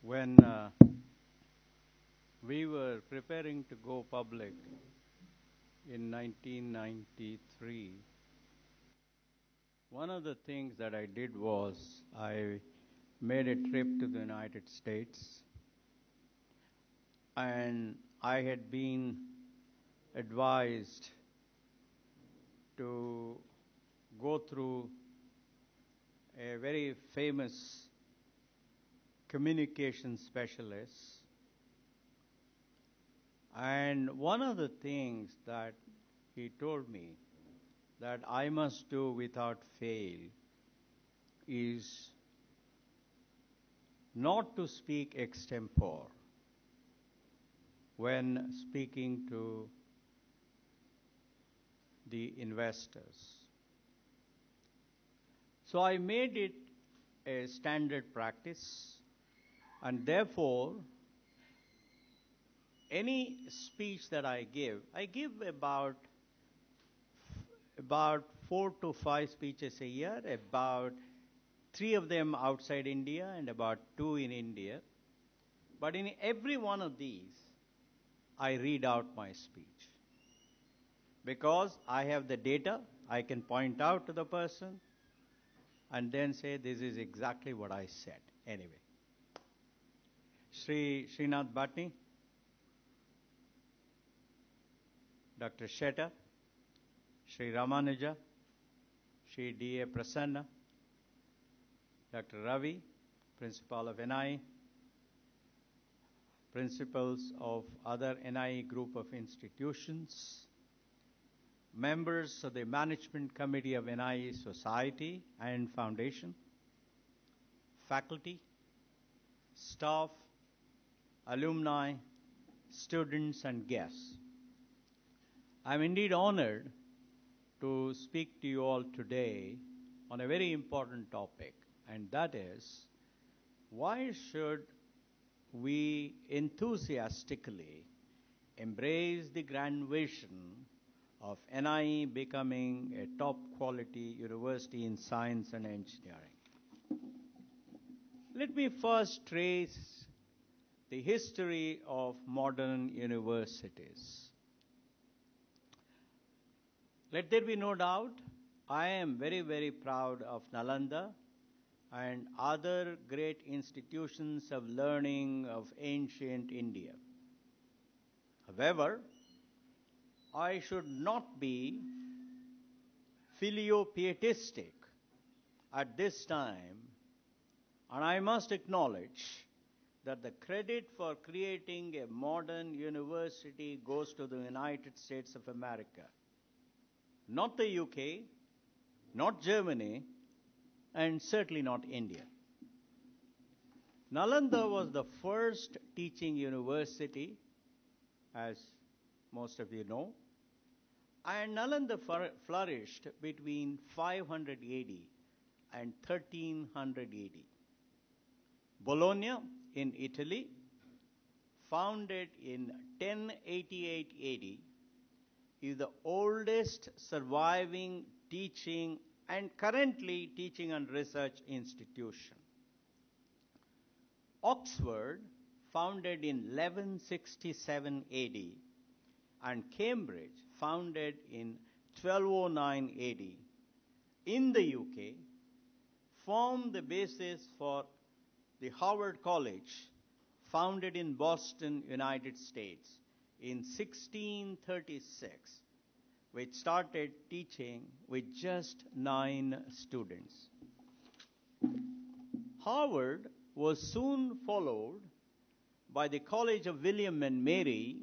When we were preparing to go public in 1993, one of the things that I did was I made a trip to the United States, and I had been advised to go through a very famous communication specialist. And one of the things that he told me that I must do without fail is not to speak extempore when speaking to the investors. So I made it a standard practice, and therefore any speech that I give about 4 to 5 speeches a year, about 3 of them outside India and about 2 in India. But in every one of these, I read out my speech. Because I have the data, I can point out to the person and then say, this is exactly what I said. Anyway. Srinath Bhatni, Dr. Sheta, Sri Ramanuja, Sri D.A. Prasanna, Dr. Ravi, Principal of NIE, principals of other NIE group of institutions, members of the Management Committee of NIE Society and Foundation, faculty, staff, alumni, students, and guests. I'm indeed honored to speak to you all today on a very important topic, and that is, why should we enthusiastically embrace the grand vision of NIE becoming a top quality university in science and engineering? Let me first trace the history of modern universities. Let there be no doubt, I am very, very proud of Nalanda and other great institutions of learning of ancient India. However, I should not be filiopietistic at this time, and I must acknowledge that the credit for creating a modern university goes to the United States of America, not the UK, not Germany, and certainly not India. Nalanda was the first teaching university, as most of you know, and Nalanda flourished between 500 AD and 1300 AD. Bologna in Italy, founded in 1088 AD, is the oldest surviving teaching and currently teaching and research institution. Oxford, founded in 1167 AD, and Cambridge, founded in 1209 AD, in the UK, formed the basis for the Howard College, founded in Boston, United States, in 1636, which started teaching with just 9 students. Harvard was soon followed by the College of William and Mary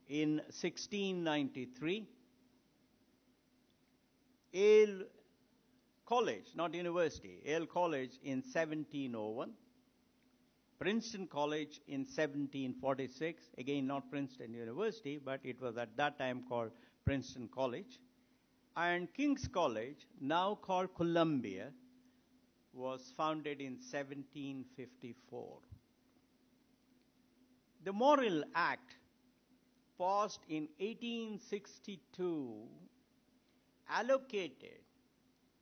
in 1693, Yale College, not university, Yale College in 1701, Princeton College in 1746, again not Princeton University, but it was at that time called Princeton College, and King's College, now called Columbia, was founded in 1754. The Morrill Act, passed in 1862, allocated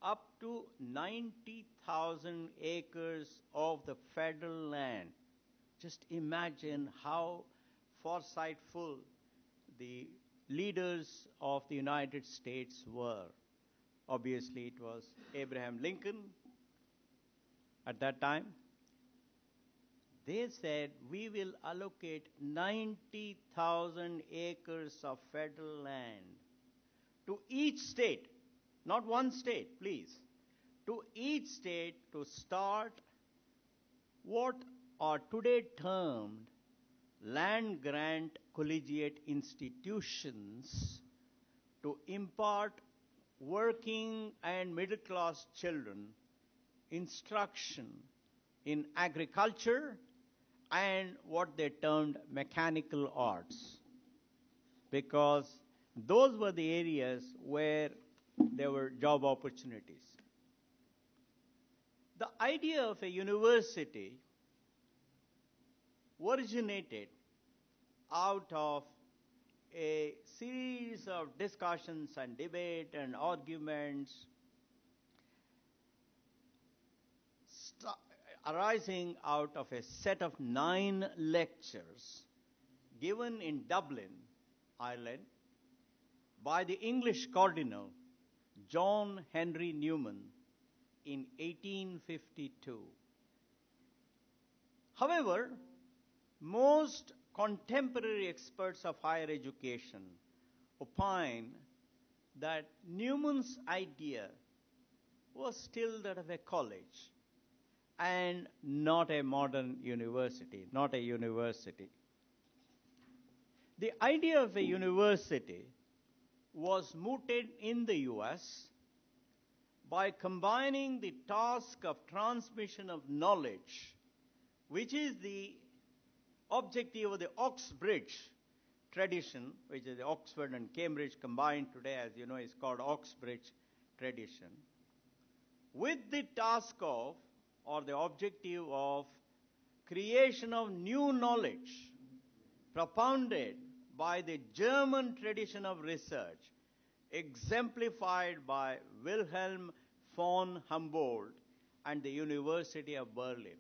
up to 90,000 acres of the federal land. Just imagine how foresightful the leaders of the United States were. Obviously, it was Abraham Lincoln at that time. They said, we will allocate 90,000 acres of federal land to each state, not one state, please, to each state to start what are today termed land grant collegiate institutions to impart working and middle class children instruction in agriculture and what they termed mechanical arts, because those were the areas where there were job opportunities. The idea of a university originated out of a series of discussions and debate and arguments arising out of a set of 9 lectures given in Dublin, Ireland, by the English Cardinal John Henry Newman in 1852. However, most contemporary experts of higher education opine that Newman's idea was still that of a college and not a modern university, not a university. The idea of a university was mooted in the US by combining the task of transmission of knowledge, which is the objective of the Oxbridge tradition, which is the Oxford and Cambridge combined today, as you know, is called Oxbridge tradition, with the task of, or the objective of, creation of new knowledge propounded by the German tradition of research, exemplified by Wilhelm von Humboldt and the University of Berlin.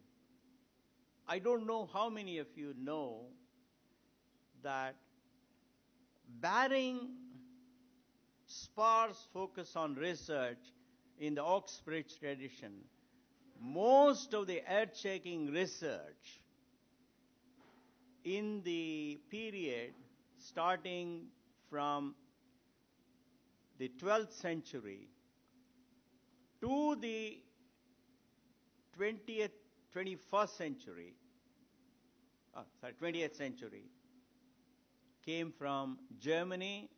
I don't know how many of you know that, barring sparse focus on research in the Oxbridge tradition, most of the earth-shaking research in the period starting from the 12th century to the 20th century came from Germany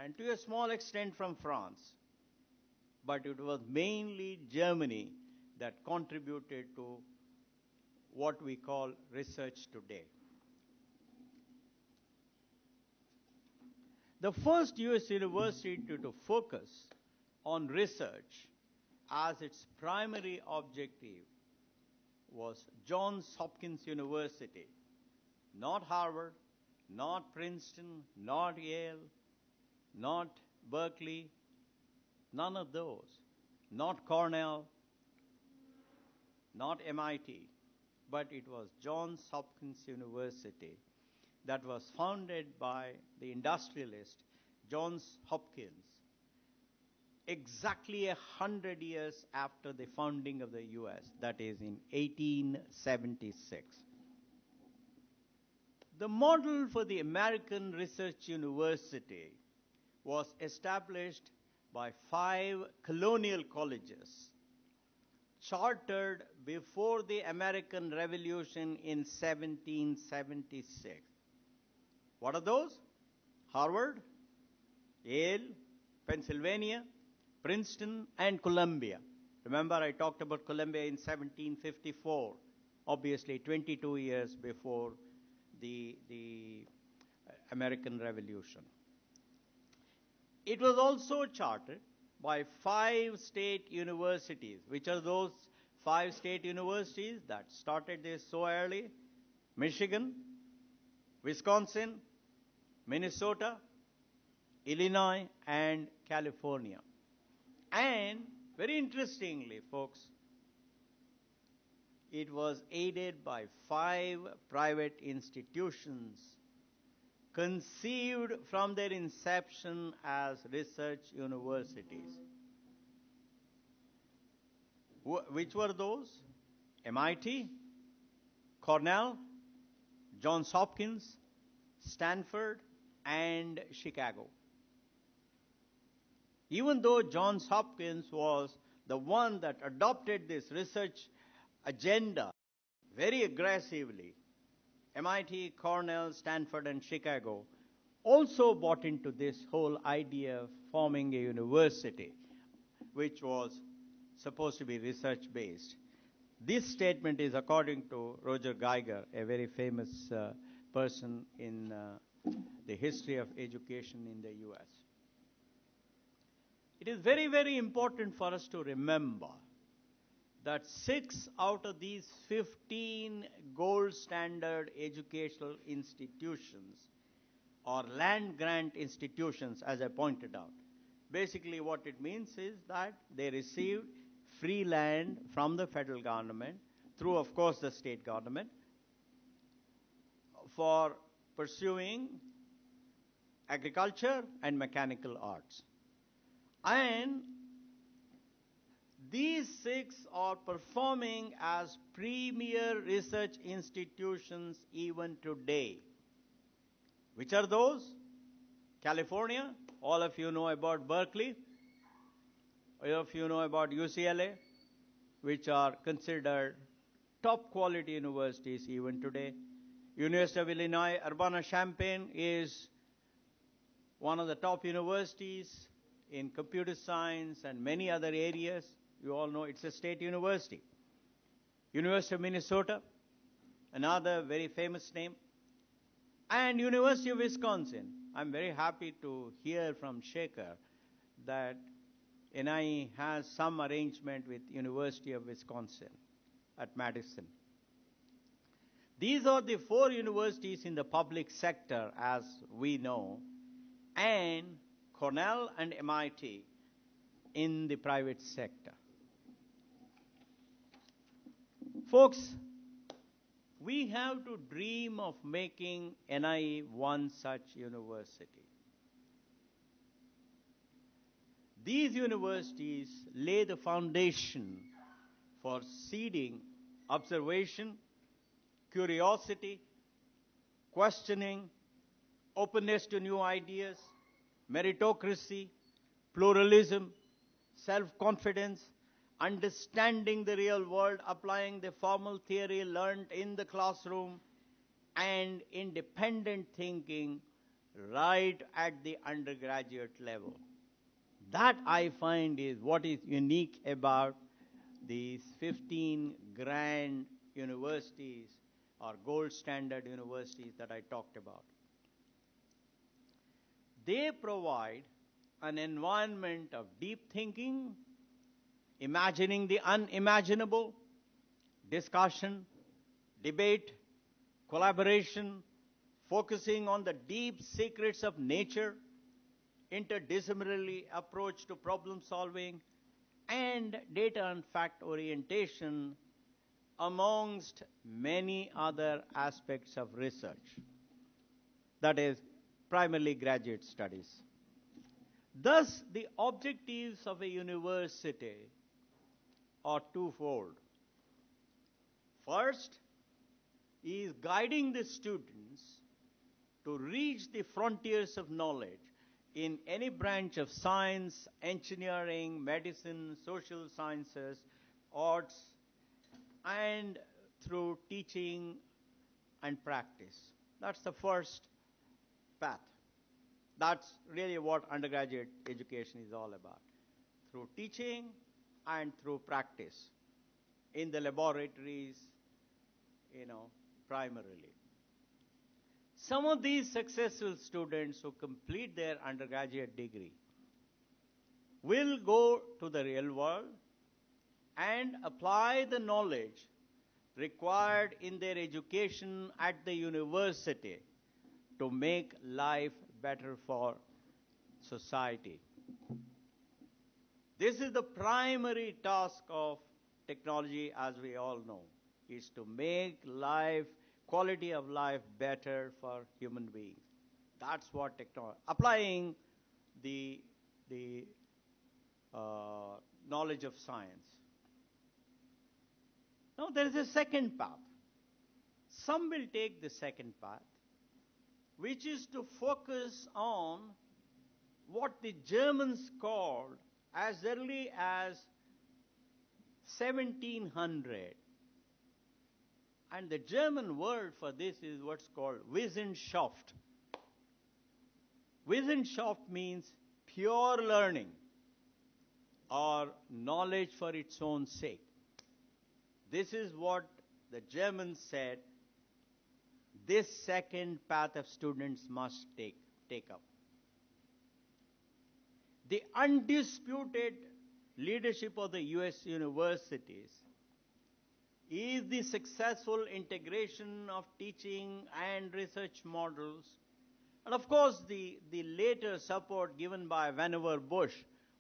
and to a small extent from France. But it was mainly Germany that contributed to what we call research today. The first US university to focus on research as its primary objective was Johns Hopkins University, not Harvard, not Princeton, not Yale, not Berkeley, none of those, not Cornell, not MIT, but it was Johns Hopkins University that was founded by the industrialist Johns Hopkins exactly 100 years after the founding of the US, that is in 1876. The model for the American Research University was established by 5 colonial colleges chartered before the American Revolution in 1776. What are those? Harvard, Yale, Pennsylvania, Princeton, and Columbia. Remember, I talked about Columbia in 1754, obviously 22 years before the American Revolution. It was also chartered by 5 state universities. Which are those 5 state universities that started this so early? Michigan, Wisconsin, Minnesota, Illinois, and California. And very interestingly, folks, it was aided by 5 private institutions conceived from their inception as research universities. Which were those? MIT, Cornell, Johns Hopkins, Stanford, and Chicago. Even though Johns Hopkins was the one that adopted this research agenda very aggressively, MIT, Cornell, Stanford, and Chicago also bought into this whole idea of forming a university, which was supposed to be research-based. This statement is according to Roger Geiger, a very famous person in the history of education in the U.S. It is very, very important for us to remember that 6 out of these 15 gold standard educational institutions are land grant institutions, as I pointed out. Basically, what it means is that they received free land from the federal government through, of course, the state government for pursuing agriculture and mechanical arts. And these 6 are performing as premier research institutions even today. Which are those? California, all of you know about Berkeley. All of you know about UCLA, which are considered top quality universities even today. University of Illinois, Urbana-Champaign is one of the top universities in computer science and many other areas. You all know it's a state university. University of Minnesota, another very famous name. And University of Wisconsin. I'm very happy to hear from Shekhar that NIE has some arrangement with University of Wisconsin at Madison. These are the 4 universities in the public sector, as we know, and Cornell and MIT in the private sector. Folks, we have to dream of making NIE one such university. These universities lay the foundation for seeding observation, curiosity, questioning, openness to new ideas, meritocracy, pluralism, self-confidence, understanding the real world, applying the formal theory learned in the classroom, and independent thinking right at the undergraduate level. That, I find, is what is unique about these 15 grand universities or gold standard universities that I talked about. They provide an environment of deep thinking, imagining the unimaginable, discussion, debate, collaboration, focusing on the deep secrets of nature, interdisciplinary approach to problem solving, and data and fact orientation, amongst many other aspects of research. That is, primarily graduate studies. Thus, the objectives of a university are twofold. First is guiding the students to reach the frontiers of knowledge in any branch of science, engineering, medicine, social sciences, arts, and through teaching and practice. That's the first path. That's really what undergraduate education is all about. Through teaching and through practice in the laboratories, primarily. Some of these successful students who complete their undergraduate degree will go to the real world and apply the knowledge required in their education at the university to make life better for society. This is the primary task of technology, as we all know, is to make life, quality of life better for human beings. That's what technology, applying the knowledge of science. Now there is a second path. Some will take the second path, which is to focus on what the Germans called as early as 1700. And the German word for this is what's called Wissenschaft. Wissenschaft means pure learning or knowledge for its own sake. This is what the Germans said this second path of students must take up. The undisputed leadership of the U.S. universities is the successful integration of teaching and research models, and of course the later support given by Vannevar Bush,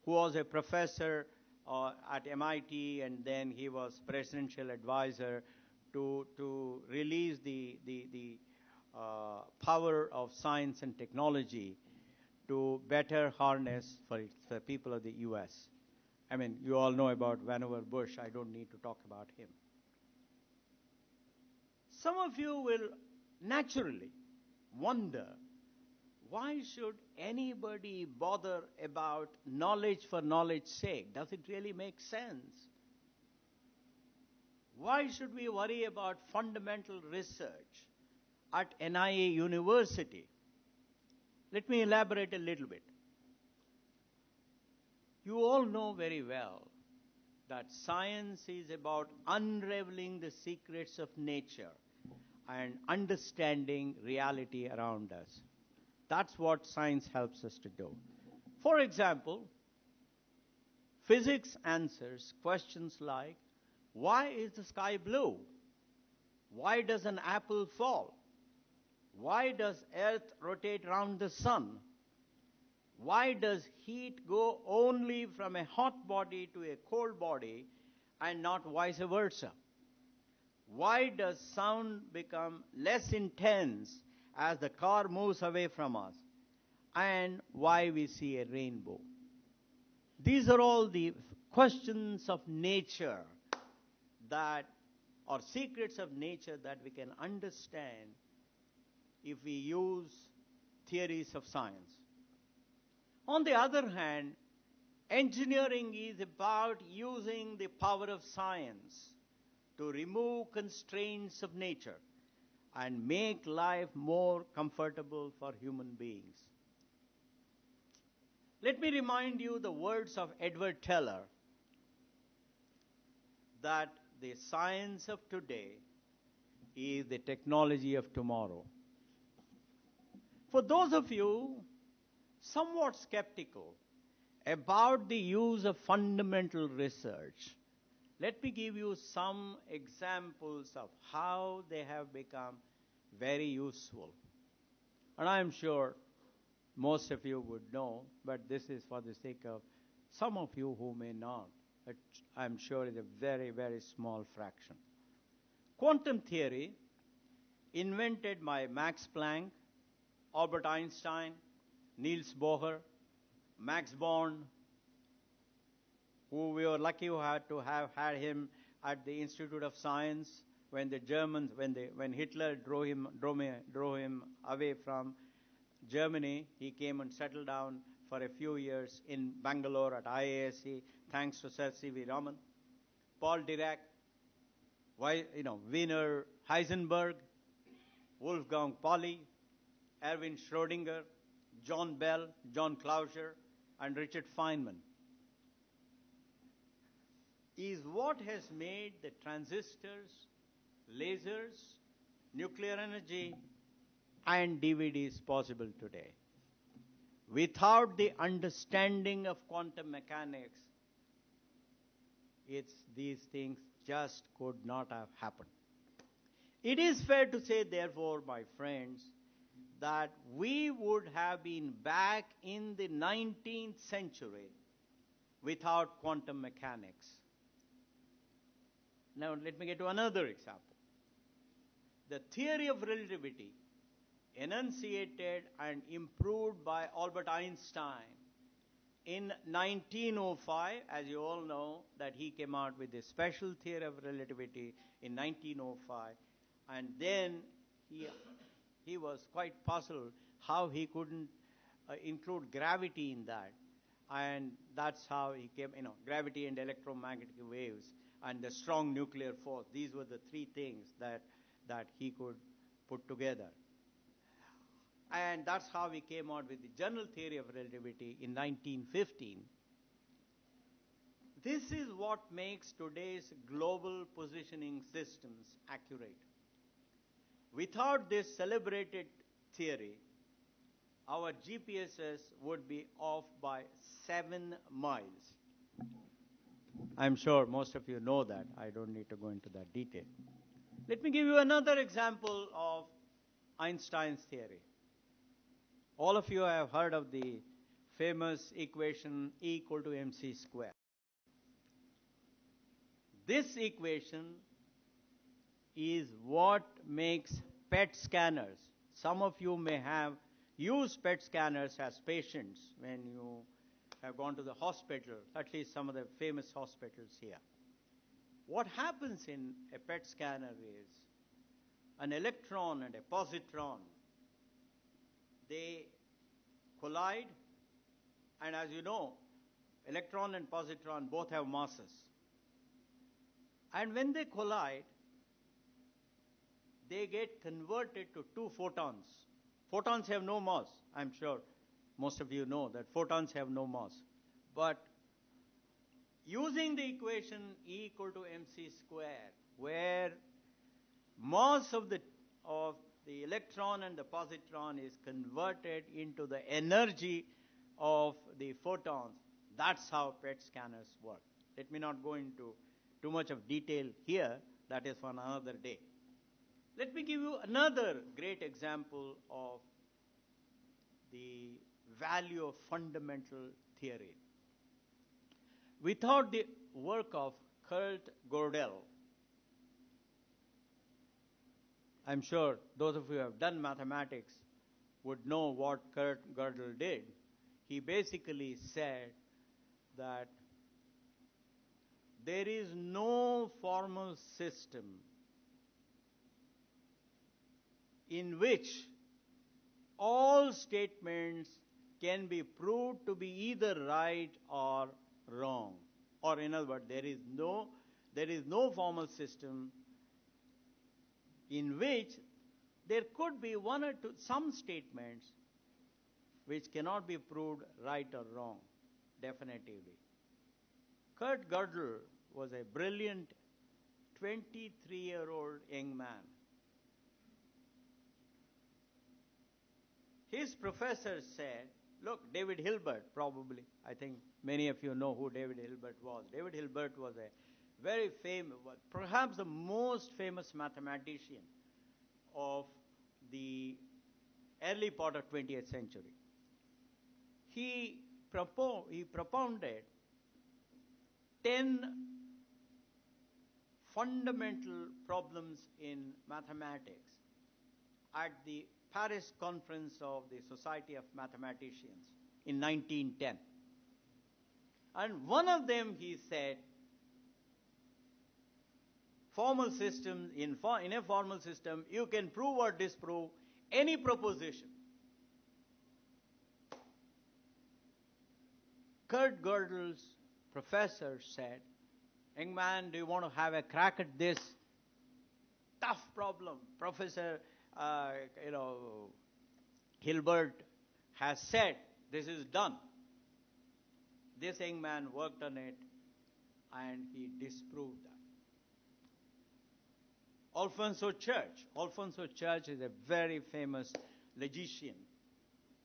who was a professor at MIT, and then he was presidential advisor to release the power of science and technology to better harness for the people of the U.S. I mean, you all know about Vannevar Bush. I don't need to talk about him. Some of you will naturally wonder, why should anybody bother about knowledge for knowledge's sake? Does it really make sense? Why should we worry about fundamental research at NIE University? Let me elaborate a little bit. You all know very well that science is about unraveling the secrets of nature and understanding reality around us. That's what science helps us to do. For example, physics answers questions like, why is the sky blue? Why does an apple fall? Why does Earth rotate around the sun? Why does heat go only from a hot body to a cold body and not vice versa? Why does sound become less intense as the car moves away from us? And why we see a rainbow? These are all the questions of nature that are secrets of nature that we can understand if we use theories of science. On the other hand, engineering is about using the power of science to remove constraints of nature and make life more comfortable for human beings. Let me remind you the words of Edward Teller, that the science of today is the technology of tomorrow. For those of you somewhat skeptical about the use of fundamental research, let me give you some examples of how they have become very useful. And I am sure most of you would know, but this is for the sake of some of you who may not, but I'm sure it's a very, very small fraction. Quantum theory, invented by Max Planck, Albert Einstein, Niels Bohr, Max Born, who we were lucky to have had him at the Institute of Science when the Germans, when Hitler drove him away from Germany. He came and settled down for a few years in Bangalore at IISc, thanks to Sir C.V. Raman. Paul Dirac, Werner Heisenberg, Wolfgang Pauli, Erwin Schrödinger, John Bell, John Clauser, and Richard Feynman, is what has made the transistors, lasers, nuclear energy, and DVDs possible today. Without the understanding of quantum mechanics, these things just could not have happened. It is fair to say, therefore, my friends, that we would have been back in the 19th century without quantum mechanics. Now let me get to another example. The theory of relativity, enunciated and improved by Albert Einstein in 1905, as you all know, that he came out with the special theory of relativity in 1905, and then he was quite puzzled how he couldn't include gravity in that, and that's how he came, gravity and electromagnetic waves and the strong nuclear force. These were the three things that he could put together. And that's how we came out with the general theory of relativity in 1915. This is what makes today's global positioning systems accurate. Without this celebrated theory, our GPSs would be off by 7 miles. I'm sure most of you know that. I don't need to go into that detail. Let me give you another example of Einstein's theory. All of you have heard of the famous equation E equal to mc square. This equation is what makes PET scanners. Some of you may have used PET scanners as patients when you have gone to the hospital, at least some of the famous hospitals here. What happens in a PET scanner is an electron and a positron, they collide, and as you know, electron and positron both have masses. And when they collide, they get converted to 2 photons. Photons have no mass. I'm sure most of you know that photons have no mass. But using the equation E equal to mc square, where mass of the electron and the positron is converted into the energy of the photons, that's how PET scanners work. Let me not go into too much of detail here. That is for another day. Let me give you another great example of the value of fundamental theory. Without the work of Kurt Gödel, I'm sure those of you who have done mathematics would know what Kurt Gödel did. He basically said that there is no formal system in which all statements can be proved to be either right or wrong. Or in other words, there is no formal system in which there could be one or two, some statements which cannot be proved right or wrong, definitively. Kurt Gödel was a brilliant 23-year-old young man. His professor said, look, David Hilbert, probably, I think many of you know who David Hilbert was. David Hilbert was a very famous, perhaps the most famous mathematician of the early part of 20th century. He propounded 10 fundamental problems in mathematics at the Paris Conference of the Society of Mathematicians in 1910. And one of them, he said, formal systems, in a formal system, you can prove or disprove any proposition. Kurt Gödel's professor said, young man, do you want to have a crack at this tough problem? Professor, Hilbert has said this is done. This young man worked on it and he disproved that. Alfonso Church is a very famous logician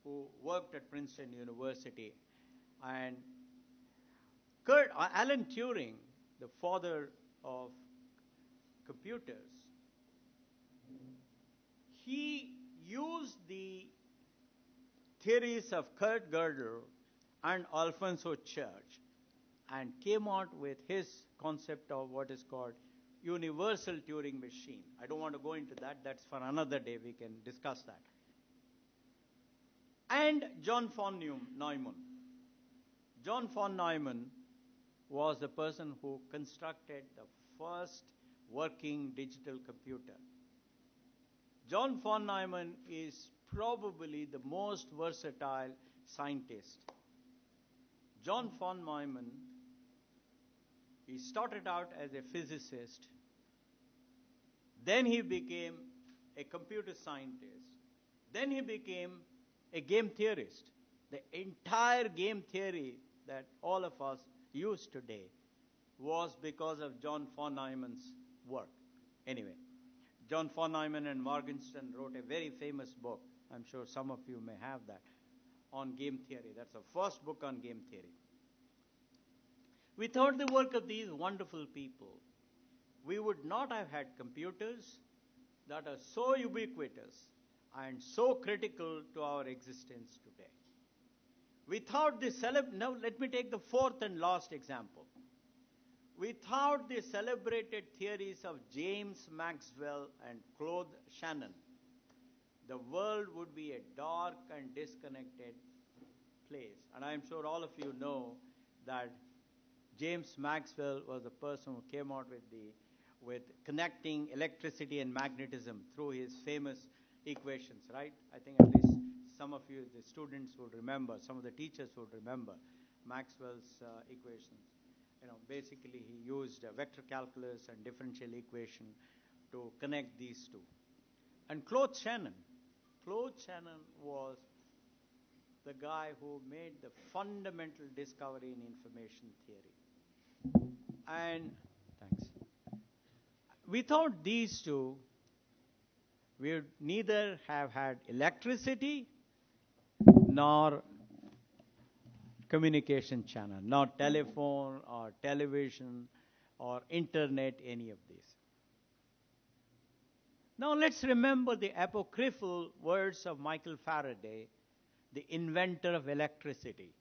who worked at Princeton University. And Alan Turing, the father of computers, he used the theories of Kurt Gödel and Alfonso Church and came out with his concept of what is called universal Turing machine. I don't want to go into that. That's for another day. We can discuss that. And John von Neumann. John von Neumann was the person who constructed the first working digital computer. John von Neumann is probably the most versatile scientist. John von Neumann, he started out as a physicist. Then he became a computer scientist. Then he became a game theorist. The entire game theory that all of us use today was because of John von Neumann's work. Anyway, John von Neumann and Morgenstern wrote a very famous book. I'm sure some of you may have that, on game theory. That's the first book on game theory. Without the work of these wonderful people, we would not have had computers that are so ubiquitous and so critical to our existence today. Without the now let me take the fourth and last example. Without the celebrated theories of James Maxwell and Claude Shannon, the world would be a dark and disconnected place. And I'm sure all of you know that James Maxwell was the person who came out with connecting electricity and magnetism through his famous equations, right? I think at least some of you, the students, will remember, some of the teachers will remember Maxwell's equations. Basically he used vector calculus and differential equation to connect these two. And Claude Shannon was the guy who made the fundamental discovery in information theory. And thanks. Without these two, we would neither have had electricity nor communication channel, not telephone or television or internet, any of these. Now let's remember the apocryphal words of Michael Faraday, the inventor of electricity.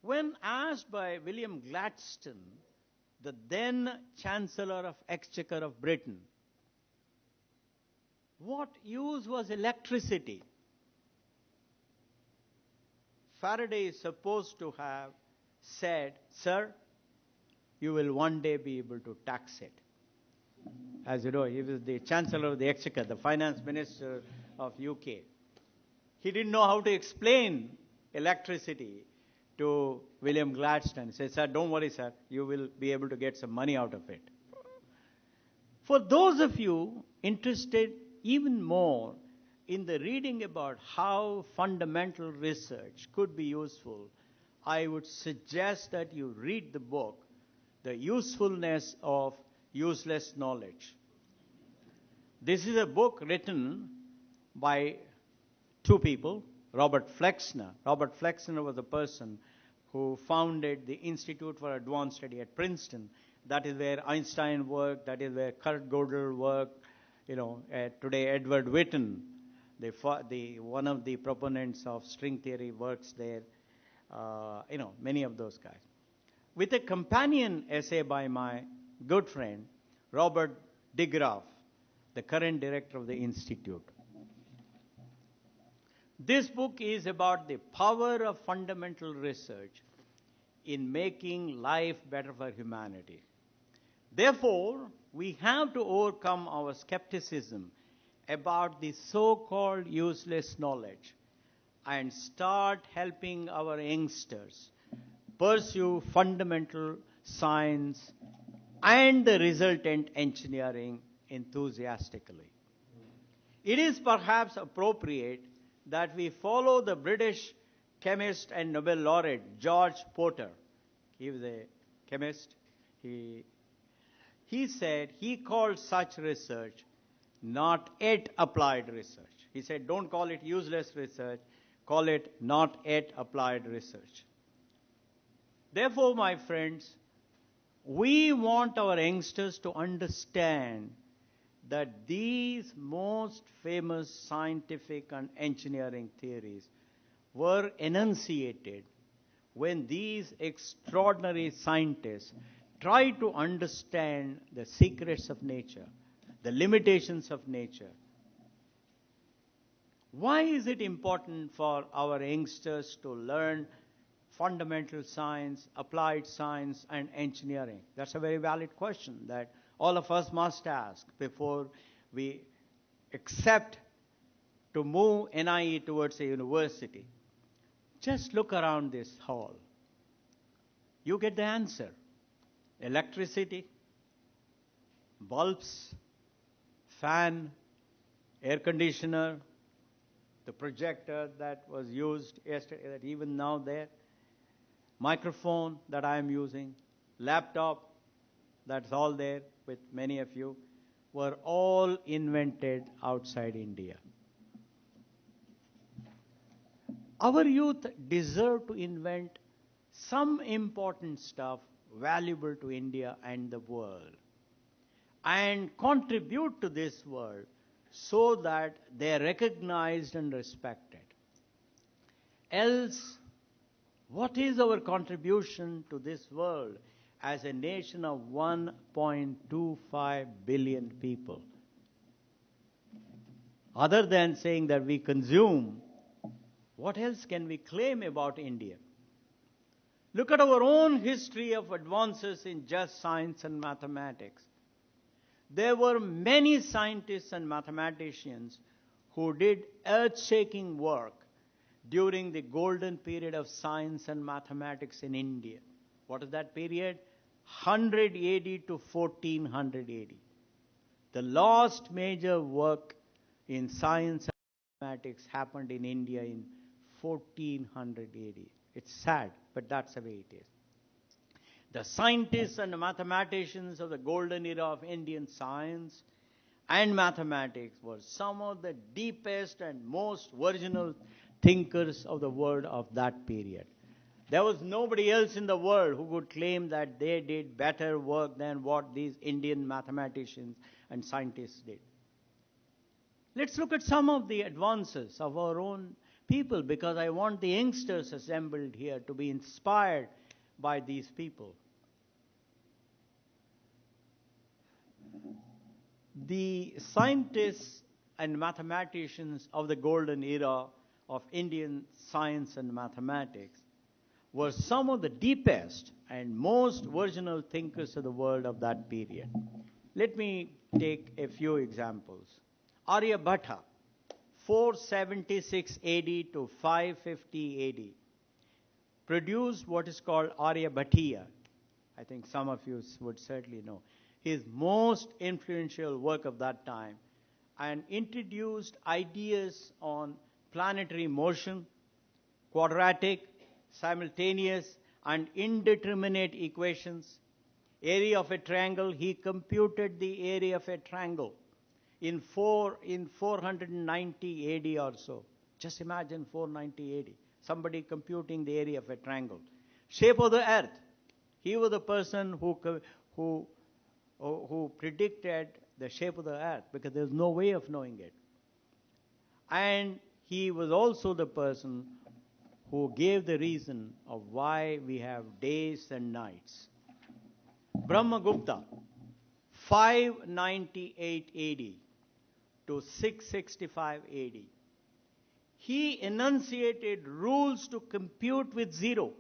When asked by William Gladstone, the then Chancellor of Exchequer of Britain, what use was electricity, Faraday is supposed to have said, "Sir, you will one day be able to tax it." As you know, he was the Chancellor of the Exchequer, the Finance Minister of UK. He didn't know how to explain electricity to William Gladstone. He said, "Sir, don't worry, sir, you will be able to get some money out of it." For those of you interested even more in the reading about how fundamental research could be useful, I would suggest that you read the book, The Usefulness of Useless Knowledge. This is a book written by two people, Robert Flexner. Robert Flexner was the person who founded the Institute for Advanced Study at Princeton. That is where Einstein worked, that is where Kurt Gödel worked. Today Edward Witten, one of the proponents of string theory, works there. Many of those guys. With a companion essay by my good friend, Robert DeGraff, the current director of the Institute. This book is about the power of fundamental research in making life better for humanity. Therefore, we have to overcome our skepticism about the so-called useless knowledge and start helping our youngsters pursue fundamental science and the resultant engineering enthusiastically. It is perhaps appropriate that we follow the British chemist and Nobel laureate George Porter. He was a chemist. He said he called such research not yet applied research. He said, don't call it useless research, call it not yet applied research. Therefore, my friends, we want our youngsters to understand that these most famous scientific and engineering theories were enunciated when these extraordinary scientists try to understand the secrets of nature, the limitations of nature. Why is it important for our youngsters to learn fundamental science, applied science, and engineering? That's a very valid question that all of us must ask before we accept to move NIE towards a university. Just look around this hall. You get the answer. Electricity, bulbs, fan, air conditioner, the projector that was used yesterday, that even now there, microphone that I am using, laptop that's all there with many of you, were all invented outside India. Our youth deserve to invent some important stuff valuable to India and the world, and contribute to this world so that they are recognized and respected. Else, what is our contribution to this world as a nation of 1.25 billion people? Other than saying that we consume, what else can we claim about India? Look at our own history of advances in just science and mathematics. There were many scientists and mathematicians who did earth-shaking work during the golden period of science and mathematics in India. What is that period? 100 AD to 1400 AD. The last major work in science and mathematics happened in India in 1400 AD. It's sad, but that's the way it is. The scientists and mathematicians of the golden era of Indian science and mathematics were some of the deepest and most original thinkers of the world of that period. There was nobody else in the world who could claim that they did better work than what these Indian mathematicians and scientists did. Let's look at some of the advances of our own people, because I want the youngsters assembled here to be inspired by these people. The scientists and mathematicians of the golden era of Indian science and mathematics were some of the deepest and most original thinkers of the world of that period. Let me take a few examples. Aryabhatta, 476 AD to 550 AD, produced what is called Aryabhatiya. I think some of you would certainly know. His most influential work of that time, and introduced ideas on planetary motion, quadratic, simultaneous, and indeterminate equations. Area of a triangle, he computed the area of a triangle in 490 AD or so. Just imagine 490 AD. Somebody computing the area of a triangle. Shape of the earth. He was the person who predicted the shape of the earth, because there's no way of knowing it. And he was also the person who gave the reason of why we have days and nights. Brahmagupta, 598 AD to 665 AD. He enunciated rules to compute with zero.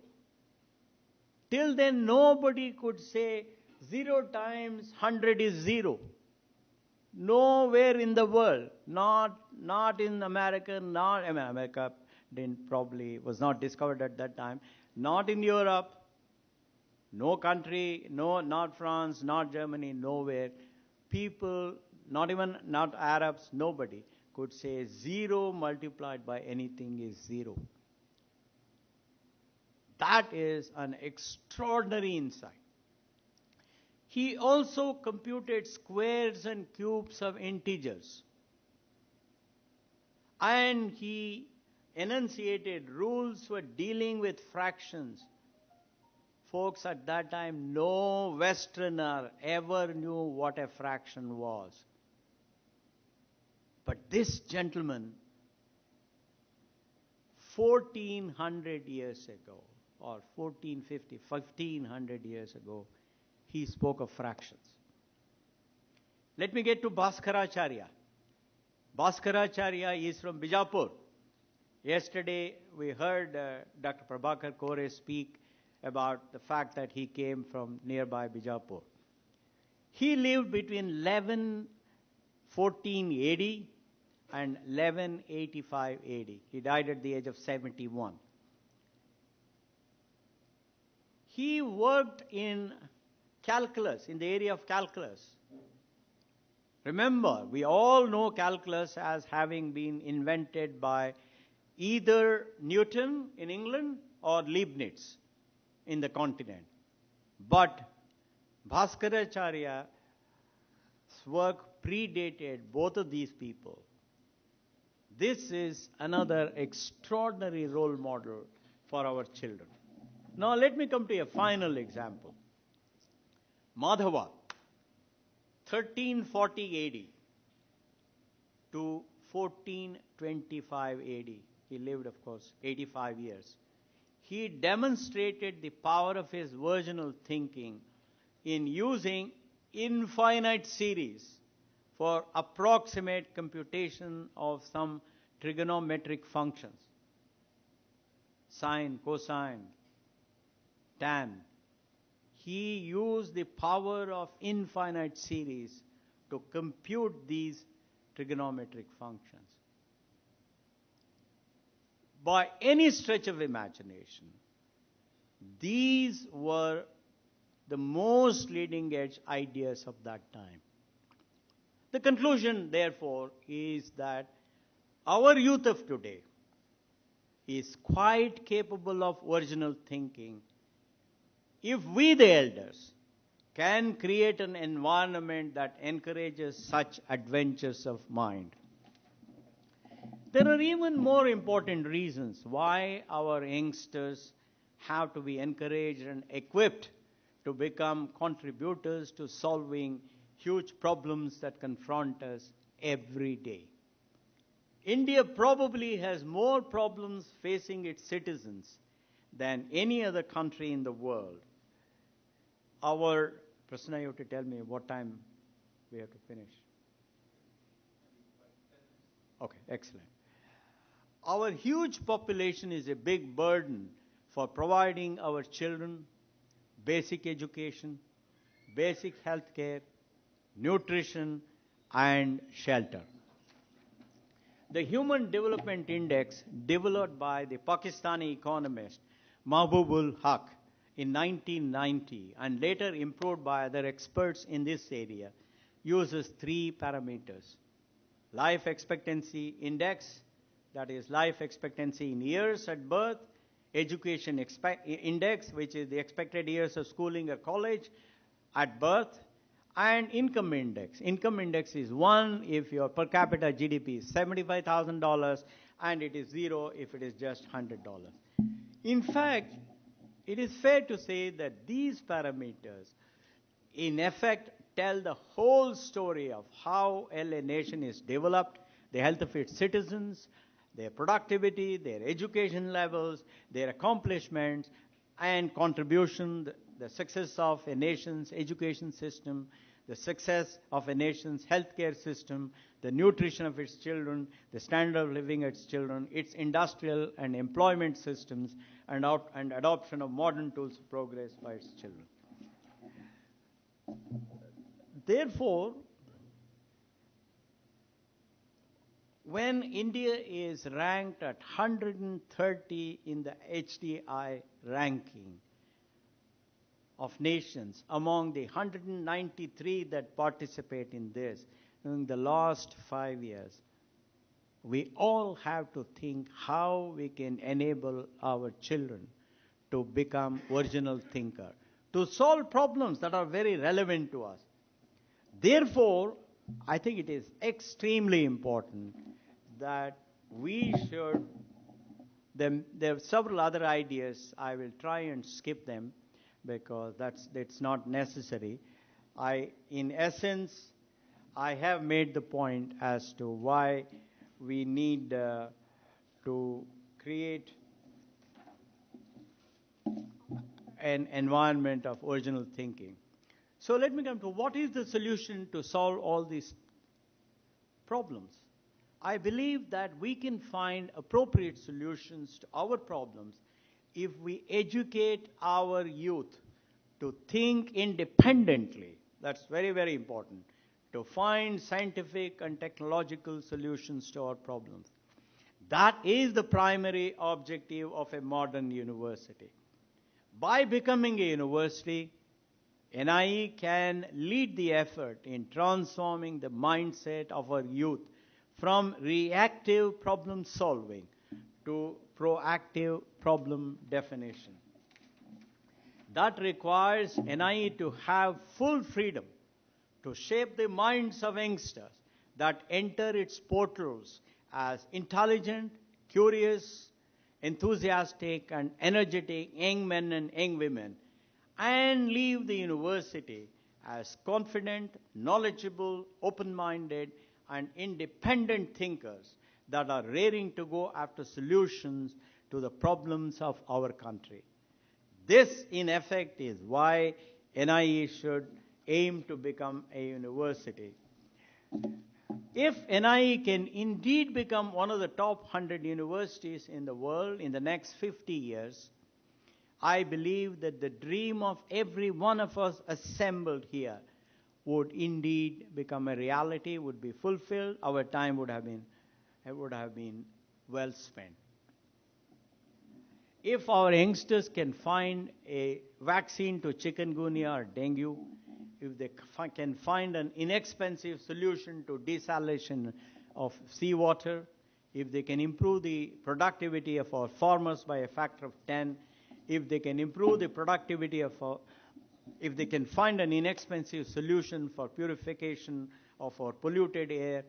Till then, nobody could say 0 times 100 is 0. Nowhere in the world, not in America, America was not discovered at that time, not in Europe, no country, not France, not Germany, nowhere. People, not Arabs, nobody could say 0 multiplied by anything is 0. That is an extraordinary insight. He also computed squares and cubes of integers. And he enunciated rules for dealing with fractions. Folks, at that time, no Westerner ever knew what a fraction was. But this gentleman, 1400 years ago, or 1450, 1500 years ago, he spoke of fractions. Let me get to Bhaskaracharya. Bhaskaracharya is from Bijapur. Yesterday, we heard Dr. Prabhakar Kore speak about the fact that he came from nearby Bijapur. He lived between 14 AD and 1185 AD. He died at the age of 71. He worked in calculus, in the area of calculus. Remember, we all know calculus as having been invented by either Newton in England or Leibniz in the continent. But Bhaskaracharya's work predated both of these people. This is another extraordinary role model for our children. Now let me come to a final example. Madhava, 1340 AD to 1425 AD. He lived, of course, 85 years. He demonstrated the power of his virginal thinking in using infinite series for approximate computation of some trigonometric functions. Sine, cosine, tan. He used the power of infinite series to compute these trigonometric functions. By any stretch of imagination, these were the most leading edge ideas of that time. The conclusion, therefore, is that our youth of today is quite capable of original thinking if we, the elders, can create an environment that encourages such adventures of mind. There are even more important reasons why our youngsters have to be encouraged and equipped to become contributors to solving huge problems that confront us every day. India probably has more problems facing its citizens than any other country in the world. Prasanna, you have to tell me what time we have to finish. Okay, excellent. Our huge population is a big burden for providing our children basic education, basic health care, nutrition, and shelter. The Human Development Index, developed by the Pakistani economist Mahbubul Haq in 1990 and later improved by other experts in this area, uses three parameters. Life expectancy index, that is life expectancy in years at birth, education index, which is the expected years of schooling or college at birth, and income index. Income index is 1 if your per capita GDP is $75,000 and it is 0 if it is just $100. In fact, it is fair to say that these parameters in effect tell the whole story of how a nation is developed, the health of its citizens, their productivity, their education levels, their accomplishments, and contribution, the success of a nation's education system, the success of a nation's healthcare system, the nutrition of its children, the standard of living of its children, its industrial and employment systems, and adoption of modern tools of progress by its children. Therefore, when India is ranked at 130 in the HDI ranking of nations among the 193 that participate in this in the last 5 years, we all have to think how we can enable our children to become original thinker, to solve problems that are very relevant to us. Therefore, I think it is extremely important that we should, there are several other ideas, I will try and skip them because that's not necessary. In essence, I have made the point as to why we need to create an environment of original thinking. So let me come to what is the solution to solve all these problems. I believe that we can find appropriate solutions to our problems if we educate our youth to think independently. That's very, very important, to find scientific and technological solutions to our problems. That is the primary objective of a modern university. By becoming a university, NIE can lead the effort in transforming the mindset of our youth from reactive problem solving to proactive problem definition. That requires NIE to have full freedom to shape the minds of youngsters that enter its portals as intelligent, curious, enthusiastic, and energetic young men and young women, and leave the university as confident, knowledgeable, open-minded, and independent thinkers that are raring to go after solutions to the problems of our country. This, in effect, is why NIE should aim to become a university. If NIE can indeed become one of the top 100 universities in the world in the next 50 years, I believe that the dream of every one of us assembled here would indeed become a reality, would be fulfilled. Our time would have been well spent. If our youngsters can find a vaccine to chikungunya or dengue, if they can find an inexpensive solution to desalination of seawater, if they can improve the productivity of our farmers by a factor of 10, if they can improve the productivity of if they can find an inexpensive solution for purification of our polluted air,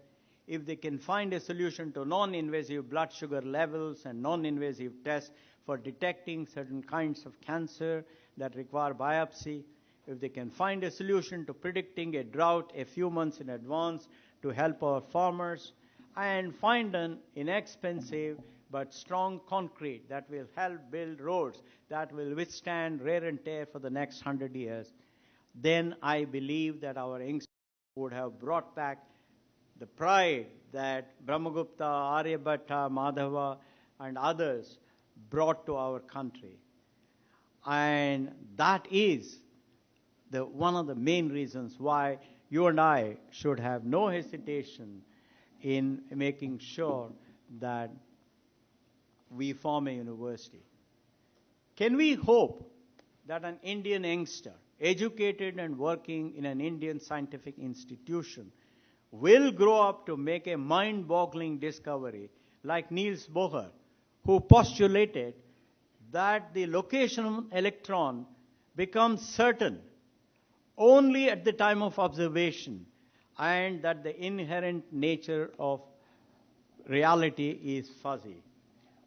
if they can find a solution to non-invasive blood sugar levels and non-invasive tests for detecting certain kinds of cancer that require biopsy, if they can find a solution to predicting a drought a few months in advance to help our farmers, and find an inexpensive but strong concrete that will help build roads that will withstand wear and tear for the next 100 years, then I believe that our youngsters would have brought back the pride that Brahmagupta, Aryabhatta, Madhava, and others brought to our country. And that is one of the main reasons why you and I should have no hesitation in making sure that we form a university. Can we hope that an Indian youngster, educated and working in an Indian scientific institution, will grow up to make a mind-boggling discovery like Niels Bohr, who postulated that the location electron becomes certain only at the time of observation, and that the inherent nature of reality is fuzzy?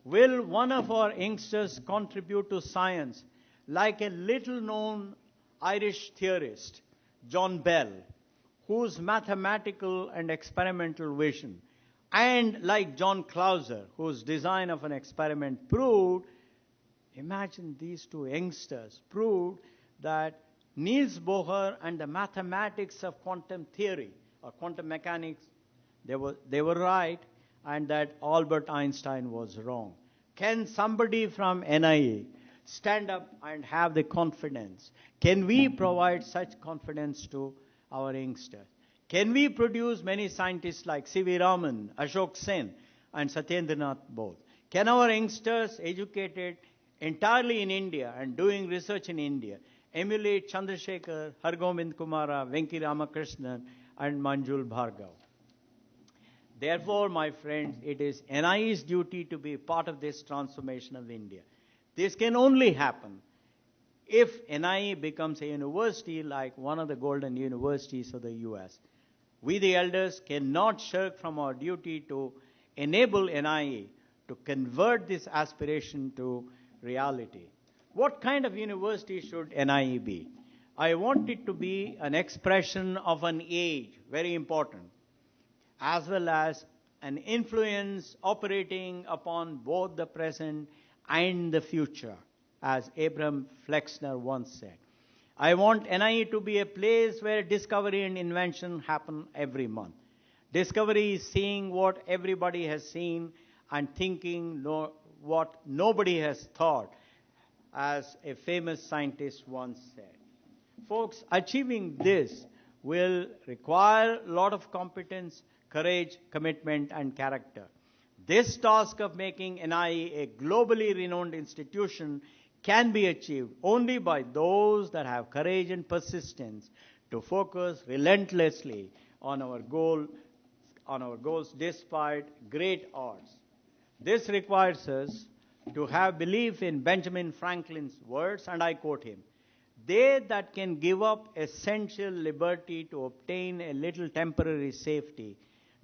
Will one of our youngsters contribute to science like a little-known Irish theorist, John Bell, whose mathematical and experimental vision, and like John Clauser, whose design of an experiment proved, imagine these two youngsters, proved that Niels Bohr and the mathematics of quantum theory or quantum mechanics, they were right, and that Albert Einstein was wrong. Can somebody from NIE stand up and have the confidence? Can we provide such confidence to our youngsters? Can we produce many scientists like C.V. Raman, Ashok Sen, and Satyendranath Bose? Can our youngsters, educated entirely in India and doing research in India, emulate Chandrasekhar, Hargobind Kumara, Venki Ramakrishnan, and Manjul Bhargav? Therefore, my friends, it is NIE's duty to be part of this transformation of India. This can only happen if NIE becomes a university like one of the golden universities of the US. We, the elders, cannot shirk from our duty to enable NIE to convert this aspiration to reality. What kind of university should NIE be? I want it to be an expression of an age, very important, as well as an influence operating upon both the present and the future. as Abraham Flexner once said. I want NIE to be a place where discovery and invention happen every month. Discovery is seeing what everybody has seen and thinking what nobody has thought, as a famous scientist once said. Folks, achieving this will require a lot of competence, courage, commitment, and character. This task of making NIE a globally renowned institution can be achieved only by those that have courage and persistence to focus relentlessly on our goals despite great odds. This requires us to have belief in Benjamin Franklin's words, and I quote him, "They that can give up essential liberty to obtain a little temporary safety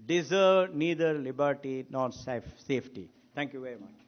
deserve neither liberty nor safety." Thank you very much.